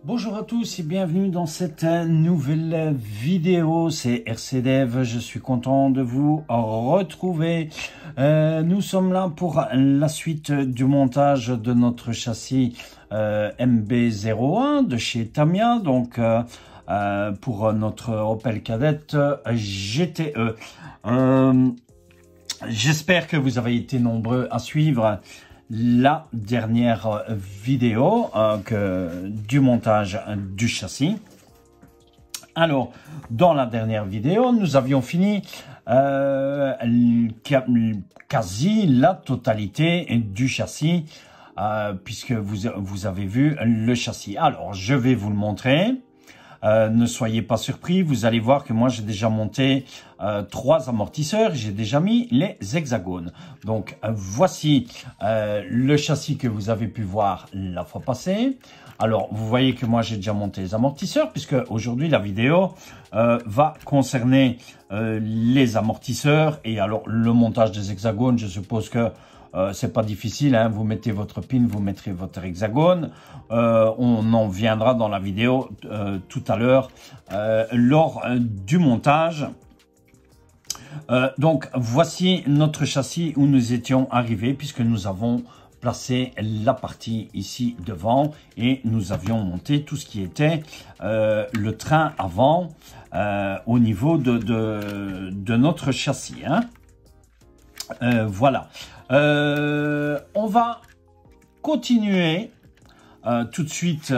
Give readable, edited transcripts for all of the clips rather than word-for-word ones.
Bonjour à tous et bienvenue dans cette nouvelle vidéo, c'est RCDev, je suis content de vous retrouver. Nous sommes là pour la suite du montage de notre châssis MB01 de chez Tamiya, donc pour notre Opel Kadett GTE. J'espère que vous avez été nombreux à suivre la dernière vidéo du montage du châssis. Alors, dans la dernière vidéo, nous avions fini quasi la totalité du châssis, puisque vous avez vu le châssis. Alors, je vais vous le montrer. Ne soyez pas surpris, vous allez voir que moi j'ai déjà monté 3 amortisseurs, j'ai déjà mis les hexagones. Donc voici le châssis que vous avez pu voir la fois passée. Alors vous voyez que moi j'ai déjà monté les amortisseurs, puisque aujourd'hui la vidéo va concerner les amortisseurs. Et alors le montage des hexagones, je suppose que c'est pas difficile, hein, vous mettez votre pin, vous mettrez votre hexagone. On en viendra dans la vidéo tout à l'heure lors du montage. Donc voici notre châssis où nous étions arrivés, puisque nous avons placé la partie ici devant et nous avions monté tout ce qui était le train avant au niveau de notre châssis, hein. Voilà. On va continuer tout de suite.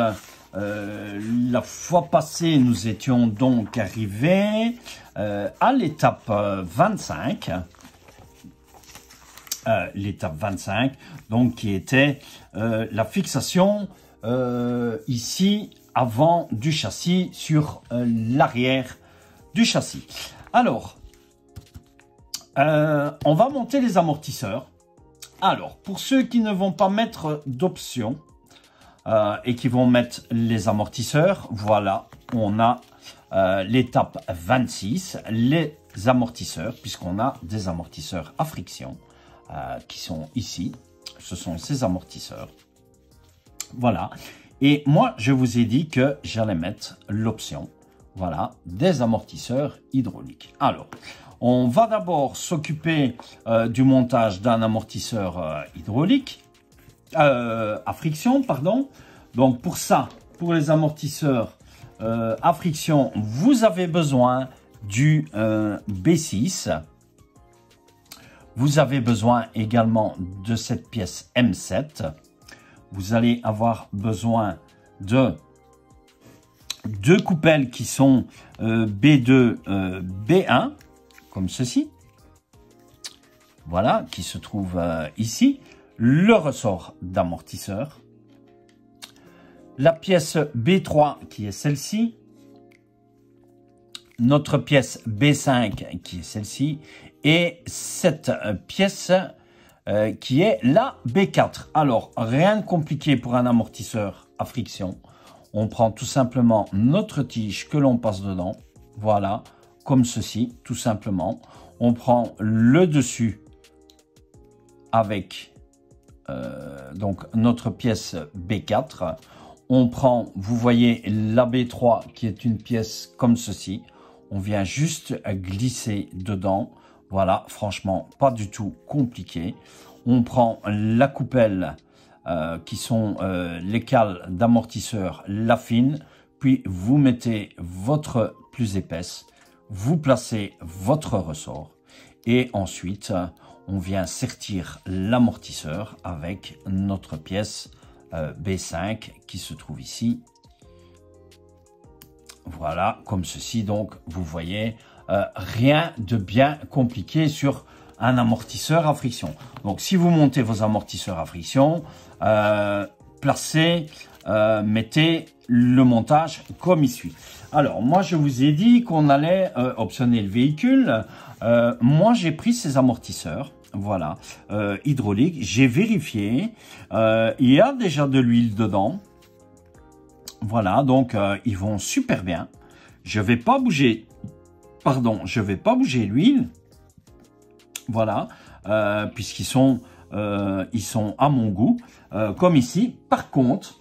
La fois passée, nous étions donc arrivés à l'étape 25. L'étape 25, donc qui était la fixation ici avant du châssis sur l'arrière du châssis. Alors, on va monter les amortisseurs. Alors, pour ceux qui ne vont pas mettre d'option et qui vont mettre les amortisseurs, voilà, on a l'étape 26, les amortisseurs, puisqu'on a des amortisseurs à friction qui sont ici. Ce sont ces amortisseurs. Voilà. Et moi, je vous ai dit que j'allais mettre l'option, voilà, des amortisseurs hydrauliques. Alors, on va d'abord s'occuper du montage d'un amortisseur hydraulique, à friction, pardon. Donc pour ça, pour les amortisseurs à friction, vous avez besoin du B6. Vous avez besoin également de cette pièce M7. Vous allez avoir besoin de 2 coupelles qui sont B2, B1. Comme ceci, voilà, qui se trouve ici, le ressort d'amortisseur, la pièce B3 qui est celle-ci, notre pièce B5 qui est celle-ci, et cette pièce qui est la B4. Alors, rien de compliqué pour un amortisseur à friction. On prend tout simplement notre tige que l'on passe dedans, voilà, comme ceci, tout simplement. On prend le dessus avec donc notre pièce B4. On prend, vous voyez, la B3 qui est une pièce comme ceci. On vient juste glisser dedans. Voilà, franchement, pas du tout compliqué. On prend la coupelle qui sont les cales d'amortisseur, la fine. Puis vous mettez votre plus épaisse. Vous placez votre ressort et ensuite on vient sertir l'amortisseur avec notre pièce B5 qui se trouve ici. Voilà, comme ceci. Donc vous voyez, rien de bien compliqué sur un amortisseur à friction. Donc si vous montez vos amortisseurs à friction, placez, mettez le montage comme il suit. Alors, moi, je vous ai dit qu'on allait optionner le véhicule. Moi, j'ai pris ces amortisseurs, voilà, hydrauliques. J'ai vérifié. Il y a déjà de l'huile dedans. Voilà, donc ils vont super bien. Je vais pas bouger, pardon, je vais pas bouger l'huile. Voilà, puisqu'ils sont, ils sont à mon goût, comme ici. Par contre,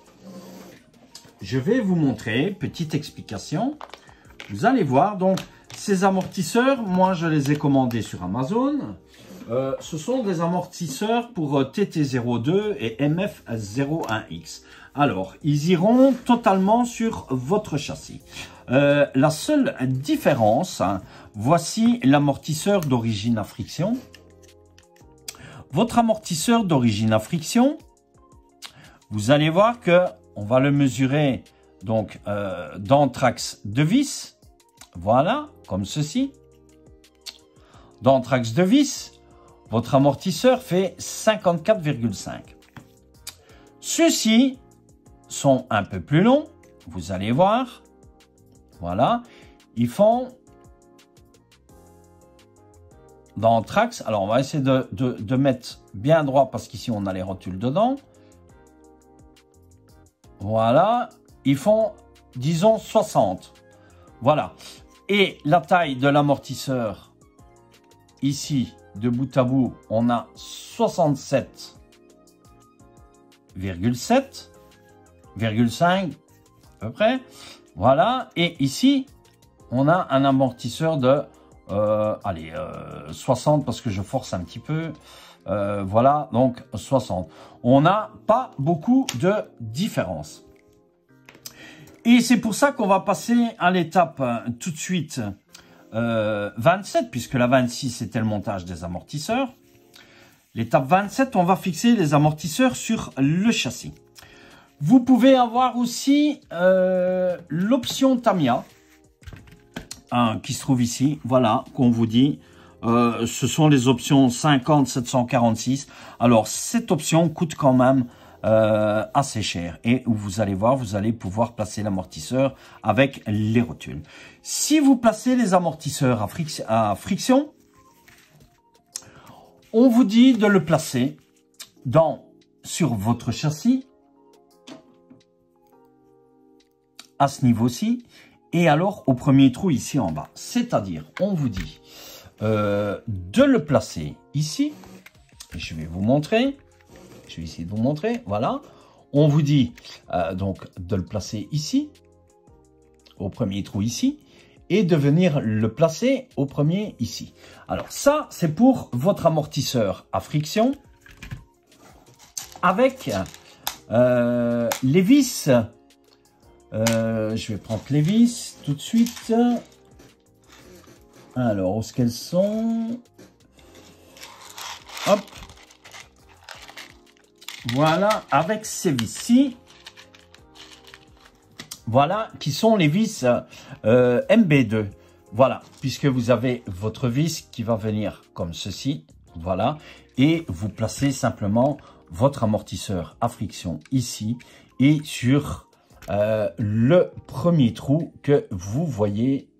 je vais vous montrer, petite explication. Vous allez voir, donc, ces amortisseurs, moi, je les ai commandés sur Amazon. Ce sont des amortisseurs pour TT02 et MF01X. Alors, ils iront totalement sur votre châssis. La seule différence, hein, voici l'amortisseur d'origine à friction. Votre amortisseur d'origine à friction, vous allez voir que on va le mesurer donc d'anthrax de vis. Voilà, comme ceci. D'anthrax de vis, votre amortisseur fait 54,5. Ceux-ci sont un peu plus longs, vous allez voir. Voilà, ils font d'anthrax. Alors, on va essayer de mettre bien droit parce qu'ici, on a les rotules dedans. Voilà, ils font, disons, 60. Voilà. Et la taille de l'amortisseur, ici, de bout à bout, on a 67,5 à peu près. Voilà. Et ici, on a un amortisseur de, 60 parce que je force un petit peu. Voilà, donc 60. On n'a pas beaucoup de différence. Et c'est pour ça qu'on va passer à l'étape tout de suite 27, puisque la 26 c'était le montage des amortisseurs. L'étape 27, on va fixer les amortisseurs sur le châssis. Vous pouvez avoir aussi l'option Tamiya qui se trouve ici, voilà, qu'on vous dit. Ce sont les options 50 746. Alors, cette option coûte quand même assez cher. Et vous allez voir, vous allez pouvoir placer l'amortisseur avec les rotules. Si vous placez les amortisseurs à friction, on vous dit de le placer sur votre châssis, à ce niveau-ci, et alors au premier trou ici en bas. C'est-à-dire, on vous dit de le placer ici. Je vais vous montrer. Je vais essayer de vous montrer. Voilà. On vous dit donc de le placer ici, au premier trou ici, et de venir le placer au premier ici. Alors ça, c'est pour votre amortisseur à friction avec les vis. Je vais prendre les vis tout de suite. Alors, où est-ce qu'elles sont? Hop. Voilà, avec ces vis-ci. Voilà, qui sont les vis MB2. Voilà, puisque vous avez votre vis qui va venir comme ceci. Voilà, et vous placez simplement votre amortisseur à friction ici et sur le premier trou que vous voyez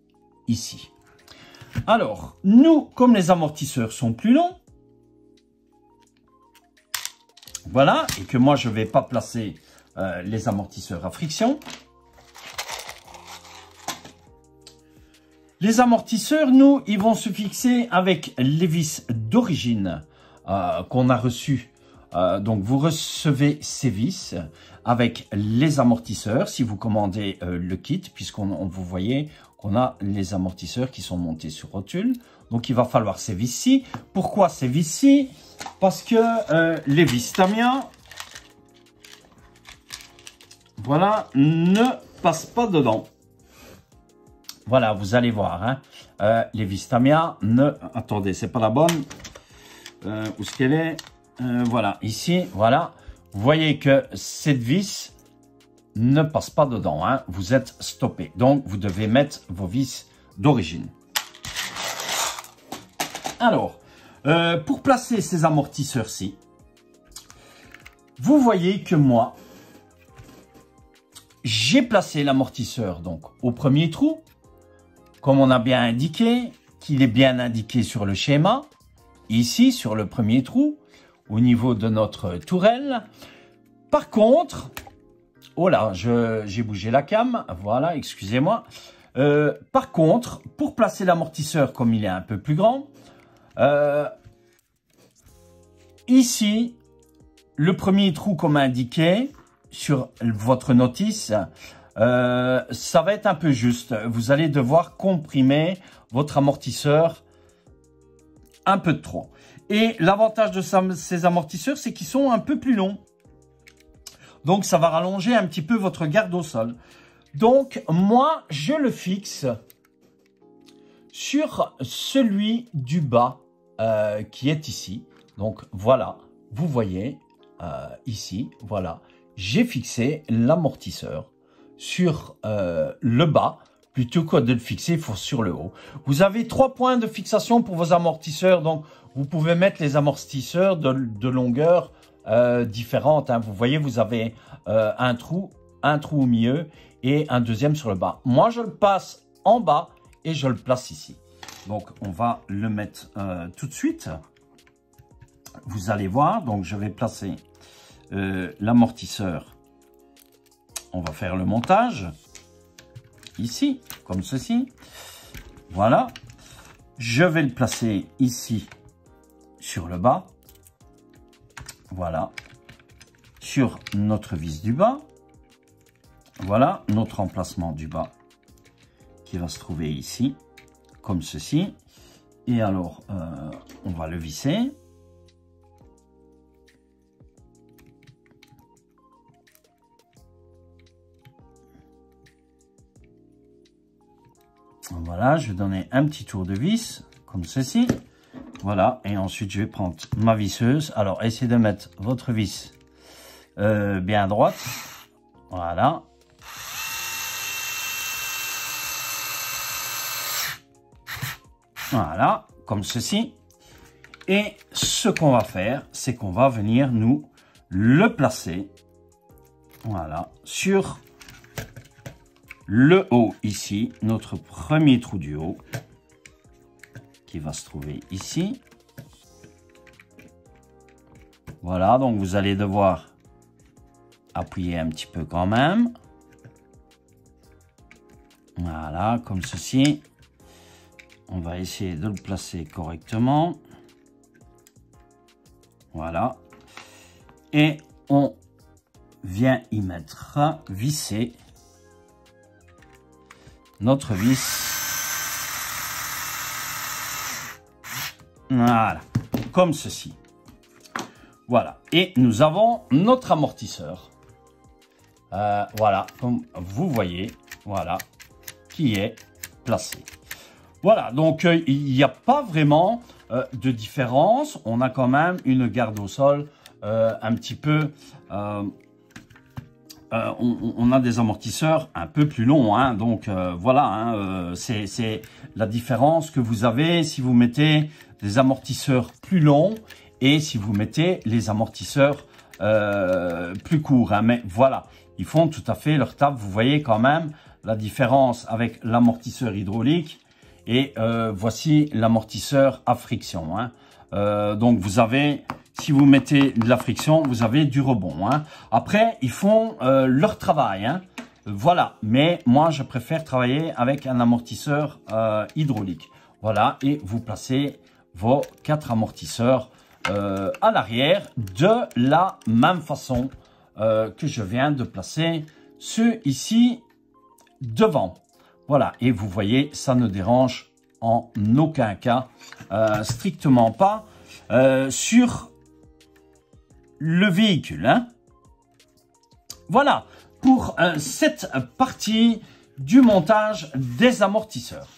ici. Alors, nous, comme les amortisseurs sont plus longs, voilà, et que moi, je ne vais pas placer les amortisseurs à friction. Les amortisseurs, nous, ils vont se fixer avec les vis d'origine qu'on a reçues. Donc, vous recevez ces vis avec les amortisseurs si vous commandez le kit, puisqu'on vous voyez qu'on a les amortisseurs qui sont montés sur rotule. Donc, il va falloir ces vis-ci. Pourquoi ces vis-ci? Parce que les vis Tamiya, voilà, ne passent pas dedans. Voilà, vous allez voir, hein, les vis Tamiya ne... Attendez, c'est pas la bonne. Où est-ce qu'elle est? Voilà, ici, voilà. Vous voyez que cette vis ne passe pas dedans, hein. Vous êtes stoppé. Donc, vous devez mettre vos vis d'origine. Alors, pour placer ces amortisseurs-ci, vous voyez que moi, j'ai placé l'amortisseur donc au premier trou, comme on a bien indiqué, qu'il est bien indiqué sur le schéma, ici sur le premier trou, au niveau de notre tourelle. Par contre, oh là, j'ai bougé la cam, voilà, excusez-moi. Par contre, pour placer l'amortisseur comme il est un peu plus grand, ici, le premier trou comme indiqué, sur votre notice, ça va être un peu juste. Vous allez devoir comprimer votre amortisseur un peu de trop. Et l'avantage de ces amortisseurs, c'est qu'ils sont un peu plus longs. Donc, ça va rallonger un petit peu votre garde au sol. Donc, moi, je le fixe sur celui du bas qui est ici. Donc, voilà, vous voyez ici, voilà, j'ai fixé l'amortisseur sur le bas plutôt que de le fixer sur le haut. Vous avez 3 points de fixation pour vos amortisseurs. Donc, vous pouvez mettre les amortisseurs de longueur différentes. Hein. Vous voyez, vous avez un trou au milieu et un deuxième sur le bas. Moi, je le passe en bas et je le place ici. Donc, on va le mettre tout de suite. Vous allez voir. Donc, je vais placer l'amortisseur. On va faire le montage. Ici, comme ceci. Voilà. Je vais le placer ici sur le bas. Voilà. Sur notre vis du bas. Voilà notre emplacement du bas qui va se trouver ici, comme ceci. Et alors, on va le visser. Voilà, je vais donner un petit tour de vis, comme ceci. Voilà, et ensuite je vais prendre ma visseuse. Alors, essayez de mettre votre vis bien à droite. Voilà. Voilà, comme ceci. Et ce qu'on va faire, c'est qu'on va venir nous le placer. Voilà, sur le haut ici, notre premier trou du haut qui va se trouver ici. Voilà, donc vous allez devoir appuyer un petit peu quand même. Voilà, comme ceci. On va essayer de le placer correctement. Voilà. Et on vient y mettre, visser notre vis. Voilà, comme ceci. Voilà, et nous avons notre amortisseur. Voilà, comme vous voyez, voilà, qui est placé. Voilà, donc il n'y a pas vraiment de différence. On a quand même une garde au sol un petit peu... on a des amortisseurs un peu plus longs, hein, donc voilà, hein, c'est la différence que vous avez si vous mettez des amortisseurs plus longs et si vous mettez les amortisseurs plus courts. Hein, mais voilà, ils font tout à fait leur table. Vous voyez quand même la différence avec l'amortisseur hydraulique et voici l'amortisseur à friction. Hein. Donc vous avez... Si vous mettez de la friction, vous avez du rebond. Hein. Après, ils font leur travail. Hein. Voilà. Mais moi, je préfère travailler avec un amortisseur hydraulique. Voilà. Et vous placez vos 4 amortisseurs à l'arrière de la même façon que je viens de placer ceux ici devant. Voilà. Et vous voyez, ça ne dérange en aucun cas, strictement pas, sur le véhicule. Hein. Voilà pour cette partie du montage des amortisseurs.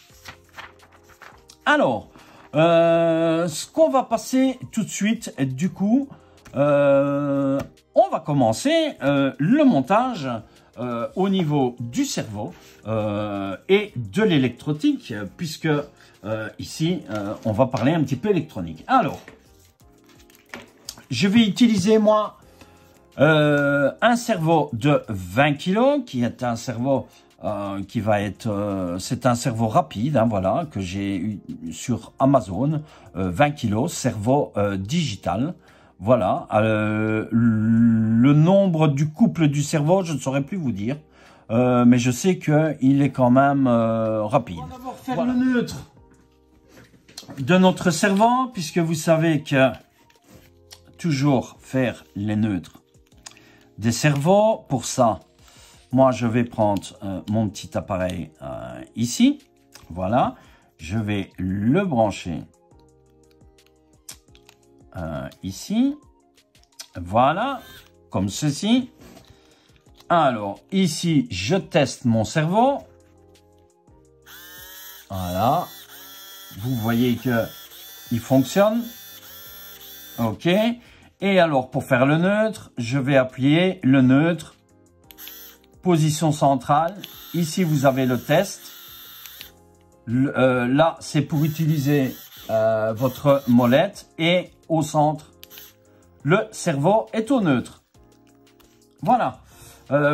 Alors, ce qu'on va passer tout de suite, du coup, on va commencer le montage au niveau du cerveau et de l'électronique, puisque ici, on va parler un petit peu électronique. Alors, je vais utiliser, moi, un cerveau de 20 kg, qui est un cerveau qui va être... c'est un cerveau rapide, hein, voilà, que j'ai eu sur Amazon. 20 kg, cerveau digital. Voilà. Le nombre du couple du cerveau, je ne saurais plus vous dire. Mais je sais qu'il est quand même rapide. On va d'abord faire le neutre de notre cerveau, puisque vous savez que... toujours faire les neutres des cerveaux. Pour ça, moi, je vais prendre mon petit appareil ici. Voilà. Je vais le brancher ici. Voilà. Comme ceci. Alors, ici, je teste mon cerveau. Voilà. Vous voyez que il fonctionne. OK. Et alors, pour faire le neutre, je vais appuyer le neutre. Position centrale. Ici, vous avez le test. Là, c'est pour utiliser votre molette. Et au centre, le cerveau est au neutre. Voilà.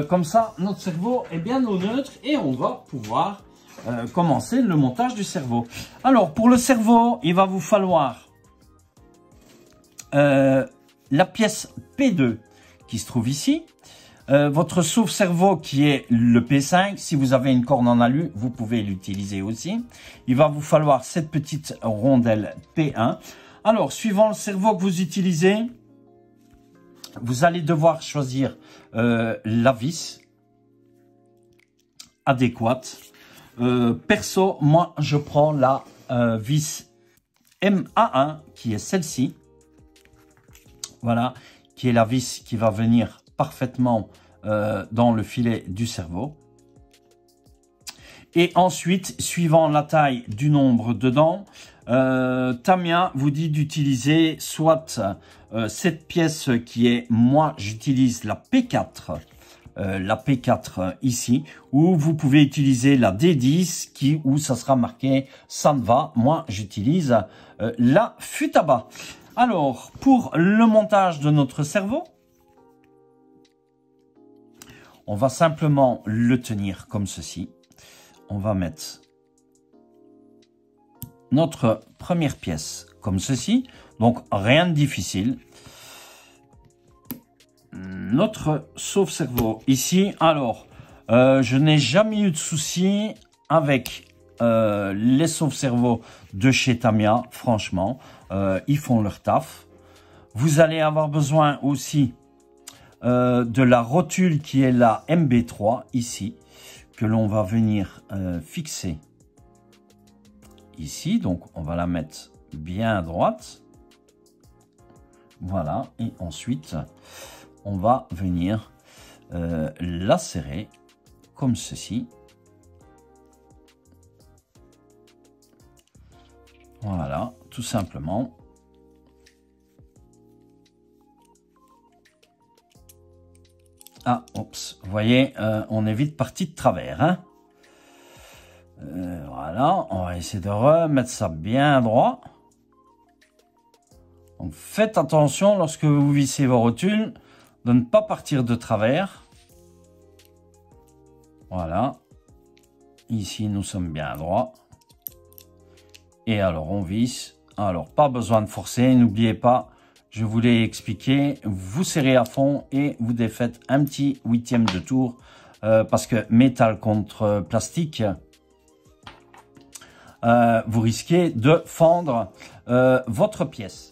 Comme ça, notre cerveau est bien au neutre et on va pouvoir commencer le montage du cerveau. Alors, pour le cerveau, il va vous falloir la pièce P2 qui se trouve ici. Votre sauve-cerveau qui est le P5. Si vous avez une corne en alu, vous pouvez l'utiliser aussi. Il va vous falloir cette petite rondelle P1. Alors, suivant le cerveau que vous utilisez, vous allez devoir choisir la vis adéquate. Perso, moi, je prends la vis MA1 qui est celle-ci. Voilà, qui est la vis qui va venir parfaitement dans le filet du cerveau. Et ensuite, suivant la taille du nombre de dents, Tamiya vous dit d'utiliser soit cette pièce qui est, moi j'utilise la P4, ici, ou vous pouvez utiliser la D10 où ça sera marqué Sanva. Moi j'utilise la Futaba. Alors, pour le montage de notre cerveau, on va simplement le tenir comme ceci. On va mettre notre première pièce comme ceci. Donc, rien de difficile. Notre sauve-cerveau ici. Alors, je n'ai jamais eu de souci avec les sauve-cerveaux de chez Tamiya. Franchement, ils font leur taf. Vous allez avoir besoin aussi de la rotule qui est la MB3 ici, que l'on va venir fixer ici. Donc, on va la mettre bien à droite. Voilà. Et ensuite, on va venir la serrer comme ceci. Voilà, tout simplement. Ah, oups, vous voyez, on est vite parti de travers. Hein. Voilà, on va essayer de remettre ça bien droit. Donc, faites attention lorsque vous vissez vos rotules de ne pas partir de travers. Voilà. Ici, nous sommes bien à droit. Et alors, on visse. Alors, pas besoin de forcer, n'oubliez pas. Je vous l'ai expliqué, vous serrez à fond et vous défaites un petit 8e de tour parce que métal contre plastique, vous risquez de fendre votre pièce.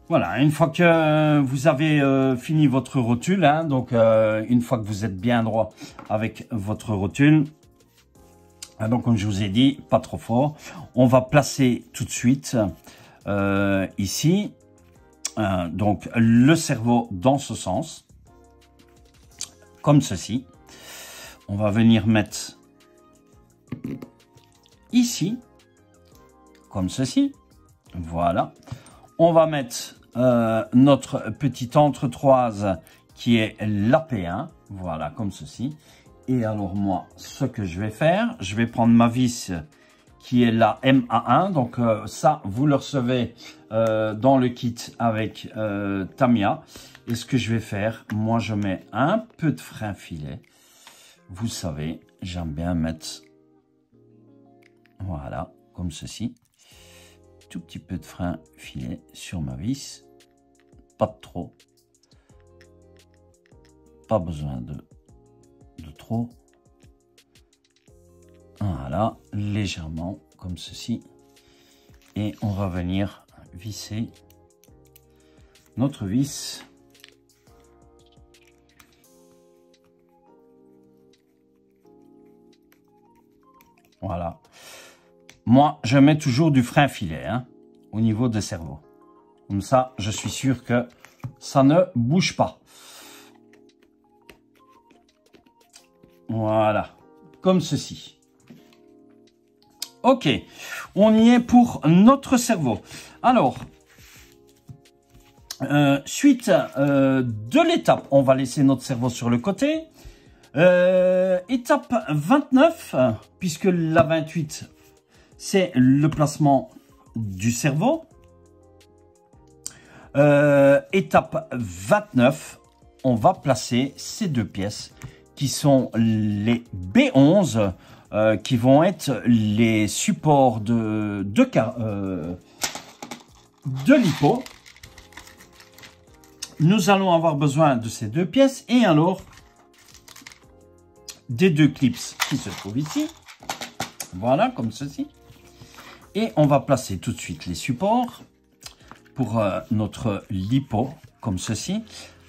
Voilà, une fois que vous avez fini votre rotule, hein, donc une fois que vous êtes bien droit avec votre rotule, donc comme je vous ai dit, pas trop fort, on va placer tout de suite ici. Donc le cerveau dans ce sens, comme ceci. On va venir mettre ici, comme ceci. Voilà. On va mettre notre petite entretoise qui est la P1. Voilà, comme ceci. Et alors moi, ce que je vais faire, je vais prendre ma vis qui est la MA1. Donc ça, vous le recevez dans le kit avec Tamiya. Et ce que je vais faire, moi je mets un peu de frein filet. Vous savez, j'aime bien mettre, voilà, comme ceci. Tout petit peu de frein filet sur ma vis. Pas de trop. Pas besoin de trop. Voilà, légèrement comme ceci. Et on va venir visser notre vis Voilà. Moi, je mets toujours du frein filet hein, au niveau des cerveaux. Comme ça, je suis sûr que ça ne bouge pas. Voilà. Comme ceci. Ok. On y est pour notre cerveau. Alors, suite de l'étape, on va laisser notre cerveau sur le côté. Étape 29, puisque la 28, c'est le placement du cerveau. Étape 29, on va placer ces deux pièces qui sont les B11, qui vont être les supports de l'hypo. Nous allons avoir besoin de ces deux pièces et alors des deux clips qui se trouvent ici. Voilà, comme ceci. Et on va placer tout de suite les supports pour notre lipo, comme ceci.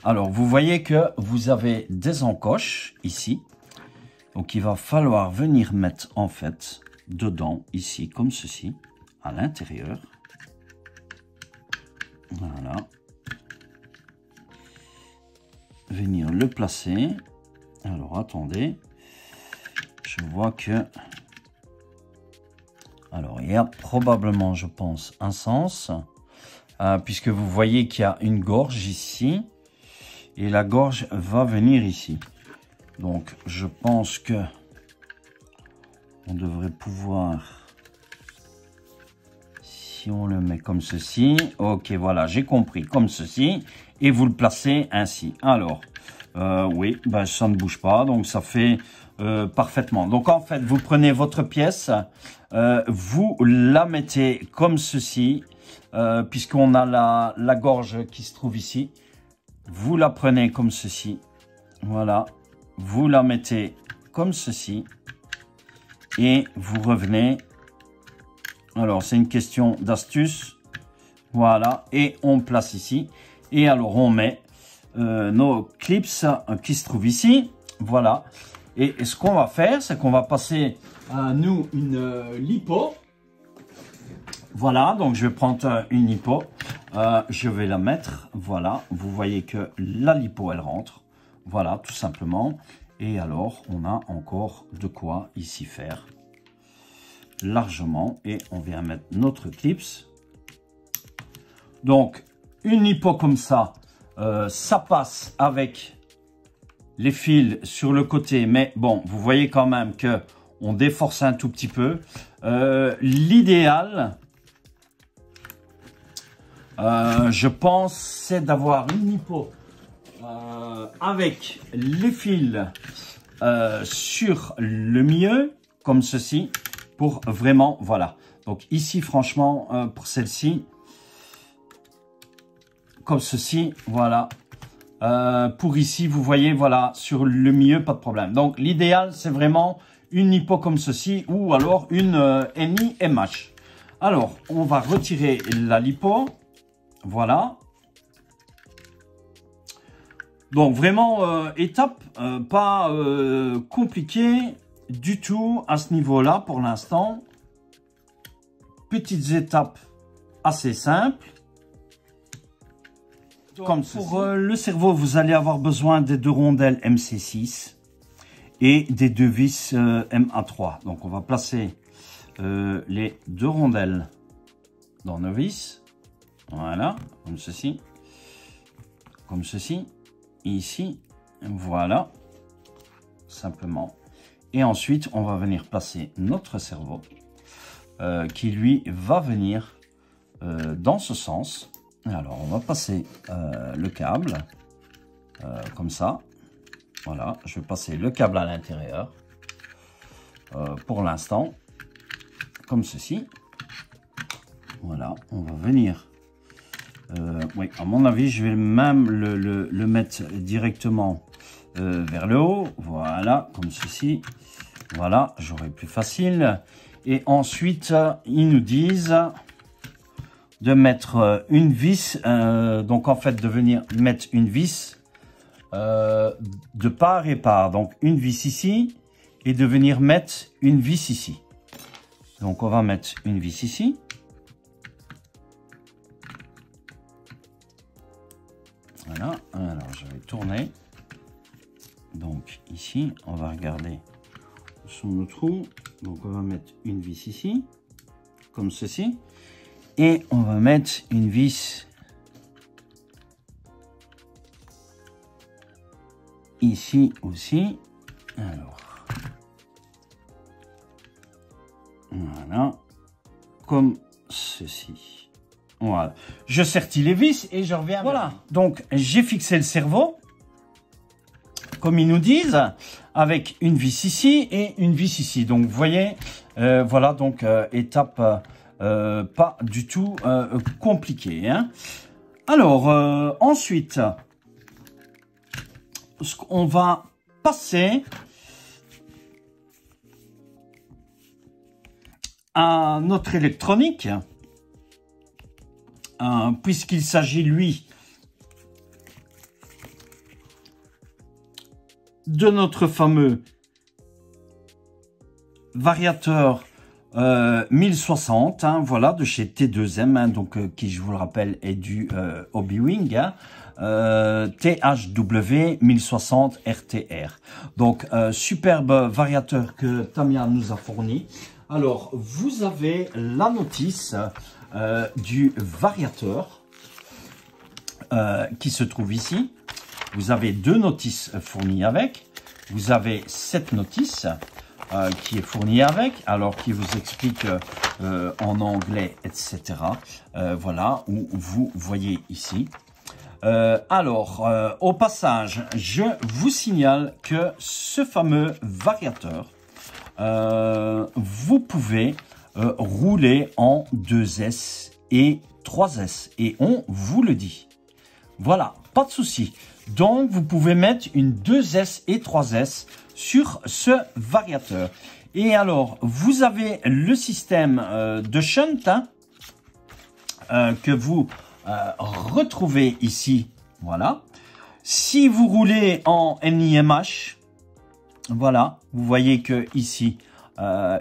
Alors, vous voyez que vous avez des encoches ici. Donc, il va falloir venir mettre, en fait, dedans, ici, comme ceci, à l'intérieur. Voilà. Venir le placer. Alors, attendez. Je vois que... Alors, il y a probablement, je pense, un sens. Puisque vous voyez qu'il y a une gorge ici. Et la gorge va venir ici. Donc, je pense que on devrait pouvoir, si on le met comme ceci, ok, voilà, j'ai compris, comme ceci, et vous le placez ainsi. Alors, oui, ben, ça ne bouge pas, donc ça fait parfaitement. Donc, en fait, vous prenez votre pièce, vous la mettez comme ceci, puisqu'on a la gorge qui se trouve ici. Vous la prenez comme ceci, voilà. Vous la mettez comme ceci et vous revenez. Alors, c'est une question d'astuce. Voilà, et on place ici. Et alors, on met nos clips qui se trouvent ici. Voilà. Et ce qu'on va faire, c'est qu'on va passer à nous une lipo. Voilà, donc je vais prendre une lipo. Je vais la mettre. Voilà, vous voyez que la lipo, elle rentre. Voilà, tout simplement. Et alors, on a encore de quoi ici faire largement. Et on vient mettre notre clips. Donc, une lipo comme ça, ça passe avec les fils sur le côté. Mais bon, vous voyez quand même que on déforce un tout petit peu. L'idéal, je pense, c'est d'avoir une lipo avec les fils sur le milieu, comme ceci, pour vraiment, voilà. Donc ici, franchement, pour celle-ci, comme ceci, voilà. Pour ici, vous voyez, voilà, sur le milieu, pas de problème. Donc l'idéal, c'est vraiment une lipo comme ceci, ou alors une MI-MH. Alors, on va retirer la lipo, voilà. Donc vraiment, étape pas compliquée du tout à ce niveau-là pour l'instant. Petites étapes assez simples. Donc, comme pour le cerveau, vous allez avoir besoin des deux rondelles MC6 et des deux vis MA3. Donc on va placer les deux rondelles dans nos vis. Voilà, comme ceci. Comme ceci. Ici, voilà, simplement. Et ensuite, on va venir placer notre cerveau qui, lui, va venir dans ce sens. Alors, on va passer le câble comme ça. Voilà, je vais passer le câble à l'intérieur pour l'instant, comme ceci. Voilà, on va venir... oui, à mon avis, je vais même le mettre directement vers le haut. Voilà, comme ceci. Voilà, j'aurai plus facile. Et ensuite, ils nous disent de mettre une vis. Donc, en fait, de venir mettre une vis de part et part. Donc, une vis ici et de venir mettre une vis ici. Donc, on va mettre une vis ici. Voilà. Alors, je vais tourner. Donc, ici, on va regarder sur nos trous. Donc, on va mettre une vis ici, comme ceci. Et on va mettre une vis ici aussi. Alors, voilà, comme ceci. Voilà. Je sertis les vis et je reviens. Voilà. Donc, j'ai fixé le cerveau, comme ils nous disent, avec une vis ici et une vis ici. Donc, vous voyez, voilà, donc, étape pas du tout compliquée. Hein. Alors, ensuite, on va passer à notre électronique, puisqu'il s'agit, lui, de notre fameux variateur 1060, hein, voilà, de chez T2M, hein, donc qui, je vous le rappelle, est du Hobbywing, hein, THW 1060 RTR. Donc, superbe variateur que Tamiya nous a fourni. Alors, vous avez la notice du variateur qui se trouve ici. Vous avez deux notices fournies avec. Vous avez cette notice qui est fournie avec, alors qui vous explique en anglais, etc. Voilà, où vous voyez ici. Alors, au passage, je vous signale que ce fameux variateur, vous pouvez rouler en 2S et 3S, et on vous le dit. Voilà, pas de souci. Donc, vous pouvez mettre une 2S et 3S sur ce variateur. Et alors, vous avez le système de shunt, hein, que vous retrouvez ici. Voilà. Si vous roulez en NIMH, voilà, vous voyez que ici,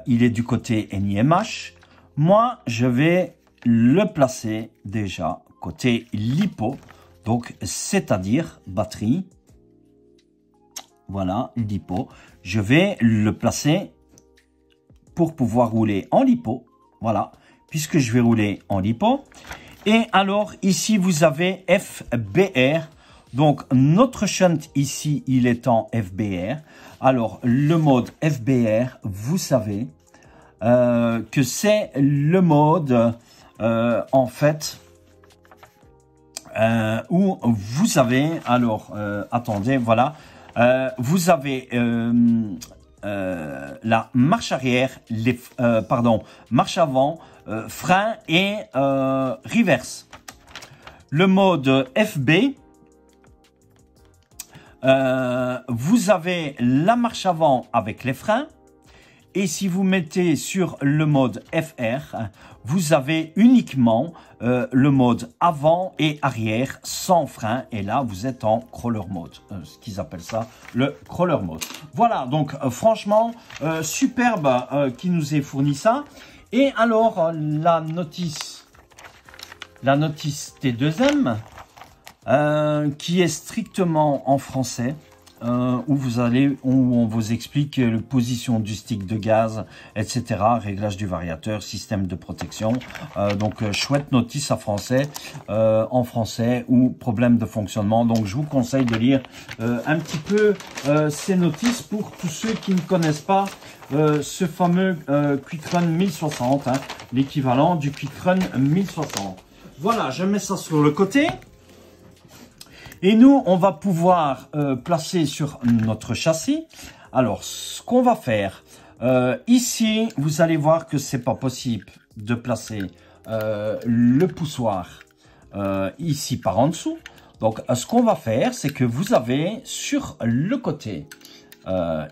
il est du côté NIMH. Moi, je vais le placer déjà côté LiPo. Donc, c'est-à-dire batterie. Voilà, LiPo. Je vais le placer pour pouvoir rouler en LiPo. Voilà, puisque je vais rouler en LiPo. Et alors, ici, vous avez FBR. Donc, notre shunt ici, il est en FBR. Alors, le mode FBR, vous savez que c'est le mode, en fait, où vous avez, alors, attendez, voilà, vous avez la marche arrière, marche avant, frein et reverse. Le mode FB, vous avez la marche avant avec les freins. Et si vous mettez sur le mode FR, vous avez uniquement le mode avant et arrière sans frein. Et là, vous êtes en crawler mode, ce qu'ils appellent ça le crawler mode. Voilà, donc franchement, superbe qui nous est fourni ça. Et alors, la notice T2M, qui est strictement en français. Où on vous explique la position du stick de gaz, etc., réglage du variateur, système de protection. Donc, chouette notice en français ou problème de fonctionnement. Donc, je vous conseille de lire un petit peu ces notices pour tous ceux qui ne connaissent pas ce fameux Quick Run 1060, hein, l'équivalent du Quick Run 1060. Voilà, je mets ça sur le côté. Et nous, on va pouvoir placer sur notre châssis. Alors, ce qu'on va faire, ici, vous allez voir que c'est pas possible de placer le poussoir ici par en dessous. Donc, ce qu'on va faire, c'est que vous avez sur le côté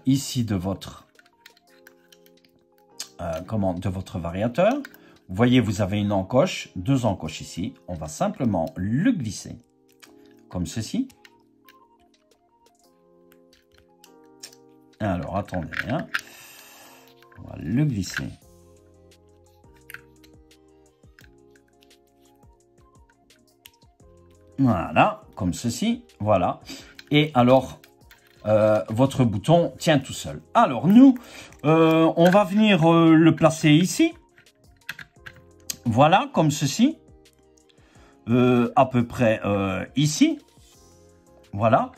ici de votre de votre variateur, vous voyez, vous avez une encoche, deux encoches ici. On va simplement le glisser. Comme ceci. Alors, attendez. Hein. On va le glisser Voilà, comme ceci. Voilà. Et alors, votre bouton tient tout seul. Alors, nous, on va venir le placer ici. Voilà, comme ceci. À peu près ici. Voilà.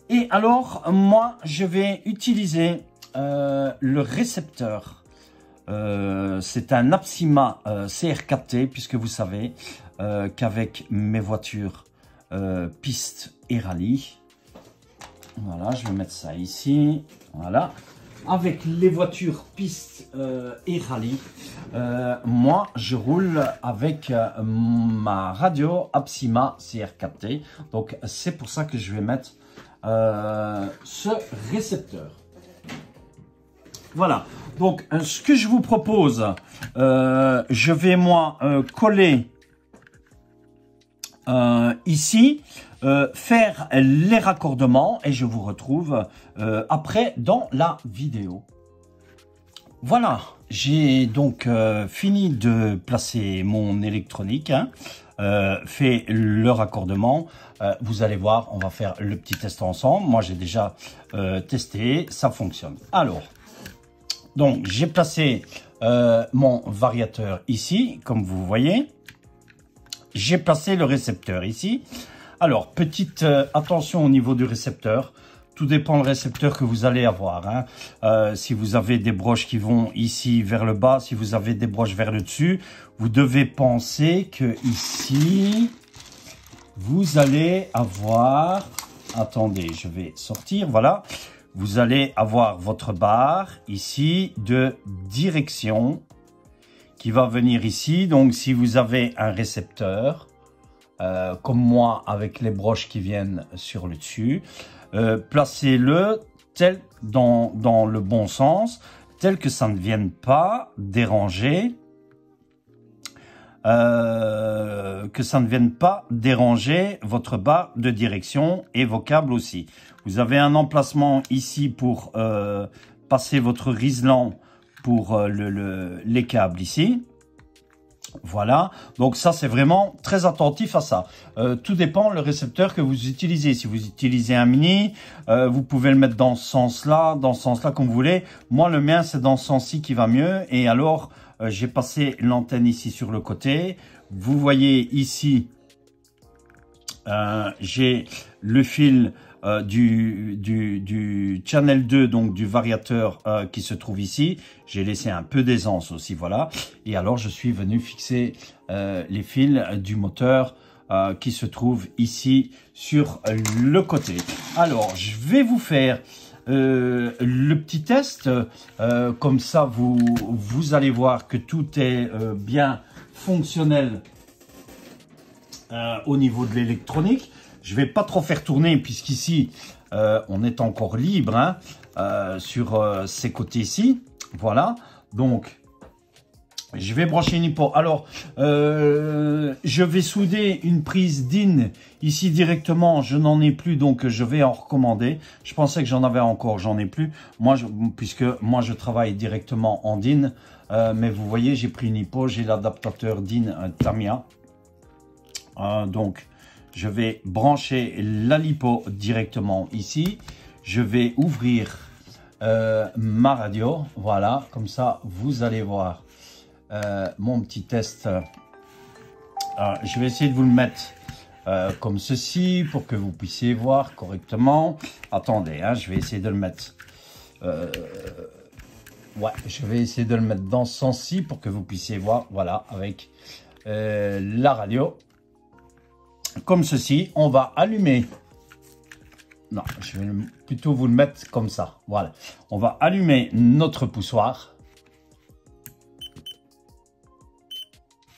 Et alors, moi, je vais utiliser le récepteur. C'est un Apsima CR4T, puisque vous savez qu'avec mes voitures piste et rallye, voilà, je vais mettre ça ici, voilà. Avec les voitures piste et rallye, moi, je roule avec ma radio Apsima CR4T. Donc, c'est pour ça que je vais mettre ce récepteur. Voilà. Donc, ce que je vous propose, je vais, moi, coller ici, faire les raccordements et je vous retrouve après dans la vidéo. Voilà, j'ai donc fini de placer mon électronique, hein, fait le raccordement. Vous allez voir, on va faire le petit test ensemble. Moi, j'ai déjà testé, ça fonctionne. Alors, donc j'ai placé mon variateur ici, comme vous voyez. J'ai placé le récepteur ici. Alors, petite attention au niveau du récepteur. Tout dépend du récepteur que vous allez avoir. Hein. Si vous avez des broches qui vont ici vers le bas, si vous avez des broches vers le dessus, vous devez penser que ici, vous allez avoir... Attendez, je vais sortir, voilà. Vous allez avoir votre barre ici de direction qui va venir ici. Donc, si vous avez un récepteur, comme moi, avec les broches qui viennent sur le dessus, placez-le tel dans le bon sens, tel que ça ne vienne pas déranger, votre barre de direction et vos câbles aussi. Vous avez un emplacement ici pour passer votre riselant pour les câbles ici. Voilà, donc ça c'est vraiment très attentif à ça. Tout dépend le récepteur que vous utilisez. Si vous utilisez un mini, vous pouvez le mettre dans ce sens-là, comme vous voulez. Moi le mien c'est dans ce sens-ci qui va mieux. Et alors j'ai passé l'antenne ici sur le côté. Vous voyez ici, j'ai le fil du channel 2, donc du variateur qui se trouve ici. J'ai laissé un peu d'aisance aussi, voilà. Et alors, je suis venu fixer les fils du moteur qui se trouve ici sur le côté. Alors, je vais vous faire le petit test. Comme ça, vous allez voir que tout est bien fonctionnel au niveau de l'électronique. Je vais pas trop faire tourner puisqu'ici on est encore libre, hein, sur ces côtés ici. Voilà, donc je vais brancher une hypo. Alors je vais souder une prise DIN ici directement. Je n'en ai plus, donc je vais en recommander. Je pensais que j'en avais encore, j'en ai plus. Puisque moi je travaille directement en DIN, mais vous voyez, j'ai pris une hypo, j'ai l'adaptateur DIN Tamiya. Donc je vais brancher la lipo directement ici. Je vais ouvrir ma radio. Voilà, comme ça, vous allez voir mon petit test. Je vais essayer de vous le mettre comme ceci pour que vous puissiez voir correctement. Attendez, hein, je vais essayer de le mettre. Ouais, je vais essayer de le mettre dans ce sens-ci pour que vous puissiez voir. Voilà, avec la radio. Comme ceci, on va allumer. Non, je vais plutôt vous le mettre comme ça. Voilà. On va allumer notre poussoir.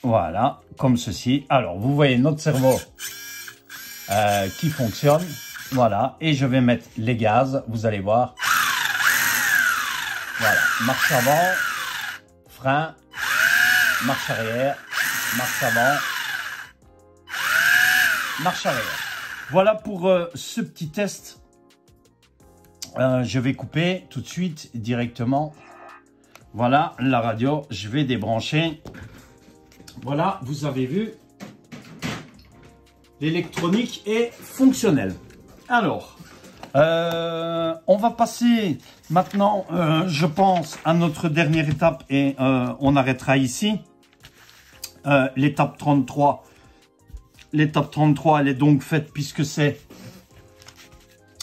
Voilà, comme ceci. Alors, vous voyez notre cerveau qui fonctionne. Voilà. Et je vais mettre les gaz. Vous allez voir. Voilà. Marche avant. Frein. Marche arrière. Marche avant. Marche arrière. Voilà pour ce petit test. Je vais couper tout de suite directement. Voilà la radio. Je vais débrancher. Voilà, vous avez vu. l'électronique est fonctionnelle. Alors, on va passer maintenant, je pense, à notre dernière étape et on arrêtera ici. L'étape 33. L'étape 33, elle est donc faite puisque c'est...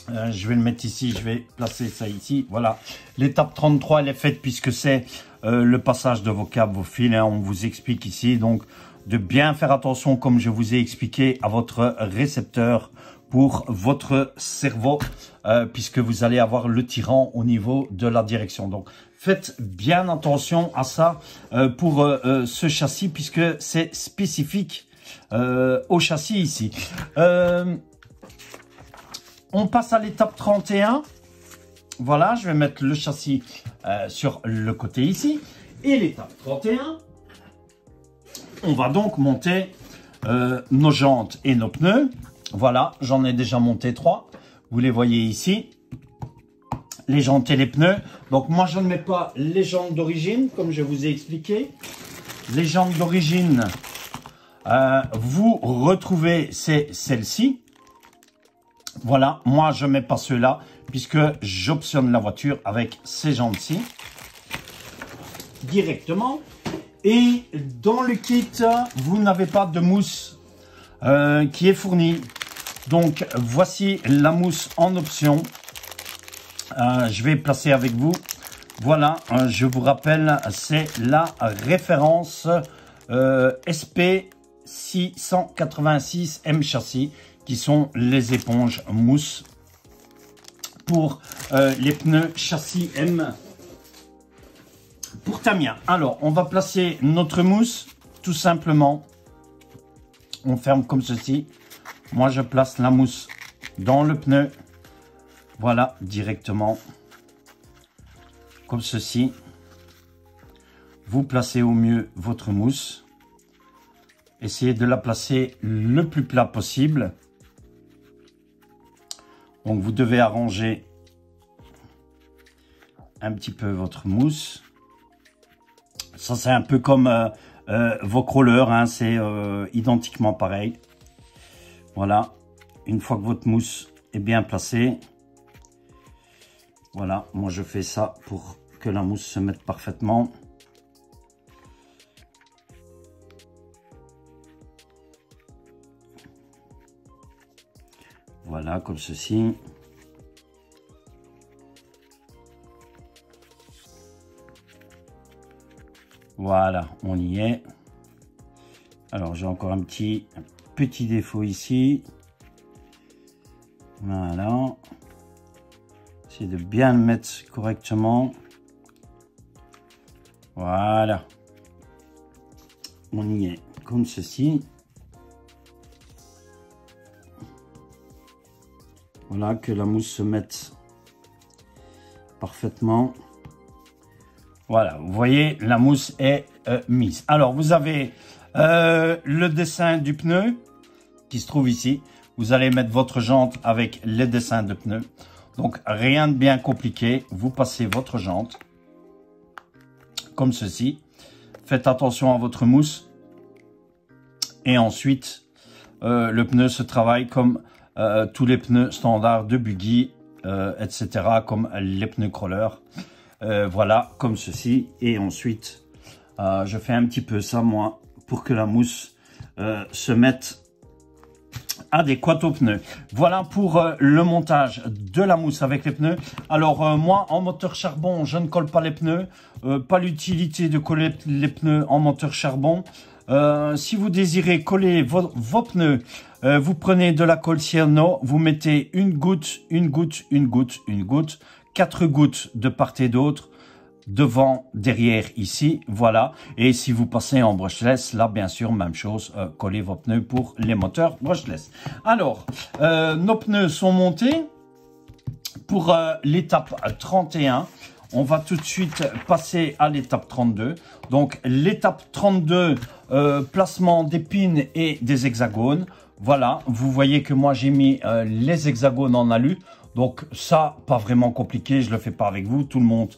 je vais le mettre ici, je vais placer ça ici. Voilà. L'étape 33, elle est faite puisque c'est le passage de vos câbles, vos fils. Hein, on vous explique ici. Donc, de bien faire attention, comme je vous ai expliqué, à votre récepteur pour votre cerveau, puisque vous allez avoir le tirant au niveau de la direction. Donc, faites bien attention à ça pour ce châssis, puisque c'est spécifique au châssis ici. On passe à l'étape 31. Voilà, je vais mettre le châssis sur le côté ici. Et l'étape 31, on va donc monter nos jantes et nos pneus. Voilà, j'en ai déjà monté 3. Vous les voyez ici. Les jantes et les pneus. Donc moi, je ne mets pas les jantes d'origine, comme je vous ai expliqué. Les jantes d'origine, vous retrouvez celles-ci. Voilà, moi je ne mets pas ceux-là puisque j'optionne la voiture avec ces jantes-ci directement. Et dans le kit, vous n'avez pas de mousse qui est fournie. Donc voici la mousse en option. Je vais placer avec vous. Voilà, je vous rappelle, c'est la référence SP 686 M châssis, qui sont les éponges mousse pour les pneus châssis M pour Tamiya. Alors, on va placer notre mousse tout simplement. On ferme comme ceci. Moi, je place la mousse dans le pneu. Voilà, directement. Comme ceci. Vous placez au mieux votre mousse. Essayez de la placer le plus plat possible. Donc, vous devez arranger un petit peu votre mousse. Ça, c'est un peu comme vos crawlers, hein, c'est identiquement pareil. Voilà, une fois que votre mousse est bien placée, voilà, moi je fais ça pour que la mousse se mette parfaitement. Voilà, comme ceci. Voilà, on y est. Alors, j'ai encore un petit défaut ici. Voilà. Essayez de bien le mettre correctement. Voilà. On y est, comme ceci. Voilà, que la mousse se mette parfaitement. Voilà, vous voyez, la mousse est mise. Alors, vous avez le dessin du pneu qui se trouve ici. Vous allez mettre votre jante avec les dessins de pneus. Donc, rien de bien compliqué. Vous passez votre jante comme ceci. Faites attention à votre mousse. Et ensuite, le pneu se travaille comme tous les pneus standards de buggy, etc. Comme les pneus crawler. Voilà, comme ceci. Et ensuite, je fais un petit peu ça, moi, pour que la mousse se mette adéquate aux pneus. Voilà pour le montage de la mousse avec les pneus. Alors, moi, en moteur charbon, je ne colle pas les pneus. Pas l'utilité de coller les pneus en moteur charbon. Si vous désirez coller vos pneus, vous prenez de la colle Ciano, vous mettez une goutte, 4 gouttes de part et d'autre, devant, derrière, ici, voilà. Et si vous passez en brushless, là, bien sûr, même chose, collez vos pneus pour les moteurs brushless. Alors, nos pneus sont montés pour l'étape 31. On va tout de suite passer à l'étape 32. Donc, l'étape 32, placement des pins et des hexagones. Voilà, vous voyez que moi, j'ai mis les hexagones en alu. Donc, ça, pas vraiment compliqué. Je le fais pas avec vous. Tout le monde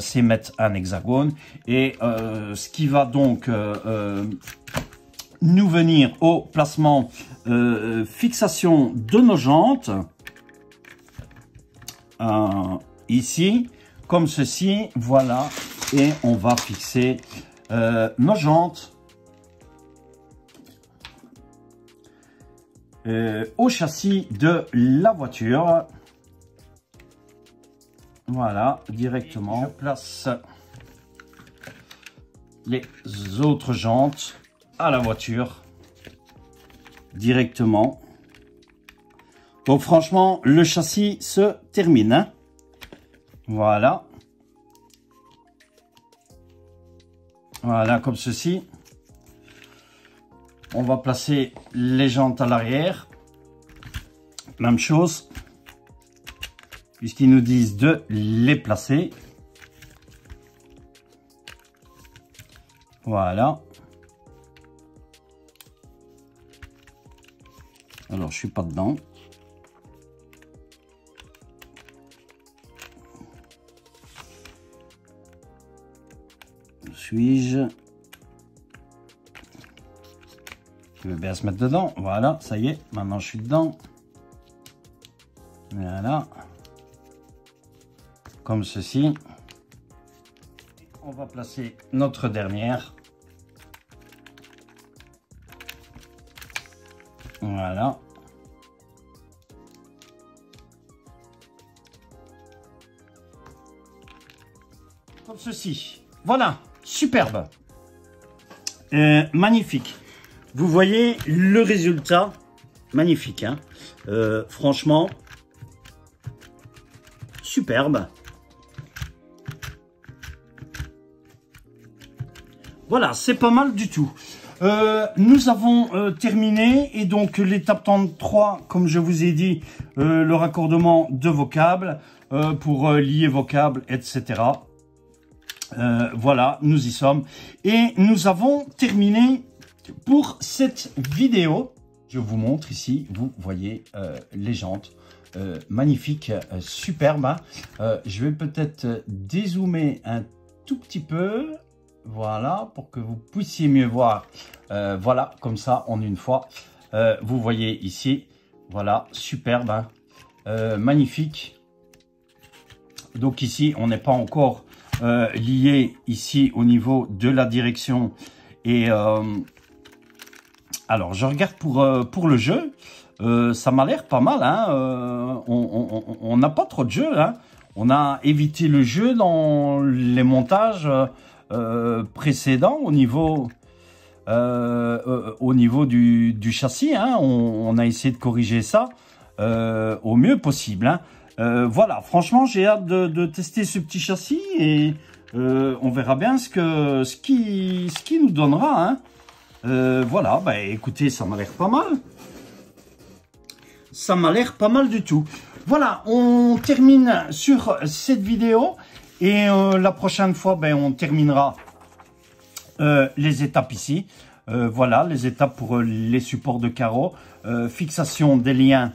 sait mettre un hexagone. Et ce qui va donc nous venir au placement fixation de nos jantes. Ici, comme ceci, voilà. Et on va fixer nos jantes au châssis de la voiture. Voilà, directement. Je place les autres jantes à la voiture directement. Donc franchement, le châssis se termine, hein. Voilà. Voilà, comme ceci. On va placer les jantes à l'arrière. Même chose. Puisqu'ils nous disent de les placer. Voilà. Alors, je suis pas dedans. Suis-je? Je vais bien se mettre dedans. Voilà, ça y est. Maintenant, je suis dedans. Voilà. Comme ceci. On va placer notre dernière. Voilà. Comme ceci. Voilà. Superbe. Magnifique. Vous voyez le résultat. Magnifique, hein. Franchement. Superbe. Voilà, c'est pas mal du tout. Nous avons terminé et donc l'étape 33, comme je vous ai dit, le raccordement de vos câbles pour lier vos câbles, etc. Voilà, nous y sommes. Et nous avons terminé pour cette vidéo. Je vous montre ici, vous voyez les jantes. Magnifique, superbe, hein. Je vais peut-être dézoomer un tout petit peu. Voilà, pour que vous puissiez mieux voir. Voilà, comme ça, en une fois. Vous voyez ici. Voilà, superbe, hein. Magnifique. Donc ici, on n'est pas encore lié ici au niveau de la direction. Et alors, je regarde pour le jeu. Ça m'a l'air pas mal, hein. On n'a pas trop de jeu, hein. On a évité le jeu dans les montages précédents au niveau du châssis, hein. On a essayé de corriger ça au mieux possible, hein. Voilà, franchement, j'ai hâte de tester ce petit châssis et on verra bien ce qui nous donnera, hein. Voilà, bah écoutez, ça m'a l'air pas mal. Ça m'a l'air pas mal du tout. Voilà, on termine sur cette vidéo. Et la prochaine fois, ben, on terminera les étapes ici. Voilà, les étapes pour les supports de carreaux. Fixation des liens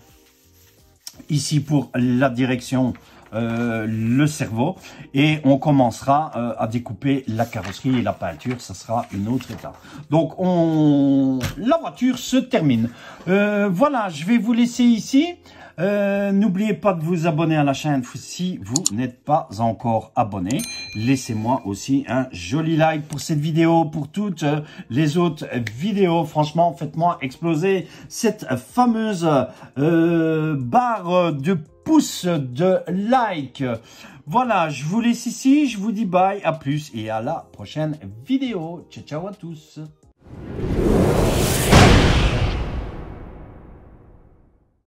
ici pour la direction, le cerveau. Et on commencera à découper la carrosserie et la peinture. Ça sera une autre étape. Donc, la voiture se termine. Voilà, je vais vous laisser ici. N'oubliez pas de vous abonner à la chaîne si vous n'êtes pas encore abonné. Laissez-moi aussi un joli like pour cette vidéo, pour toutes les autres vidéos. Franchement, faites-moi exploser cette fameuse barre de pouces de like. Voilà, je vous laisse ici. Je vous dis bye, à plus et à la prochaine vidéo. Ciao, ciao à tous.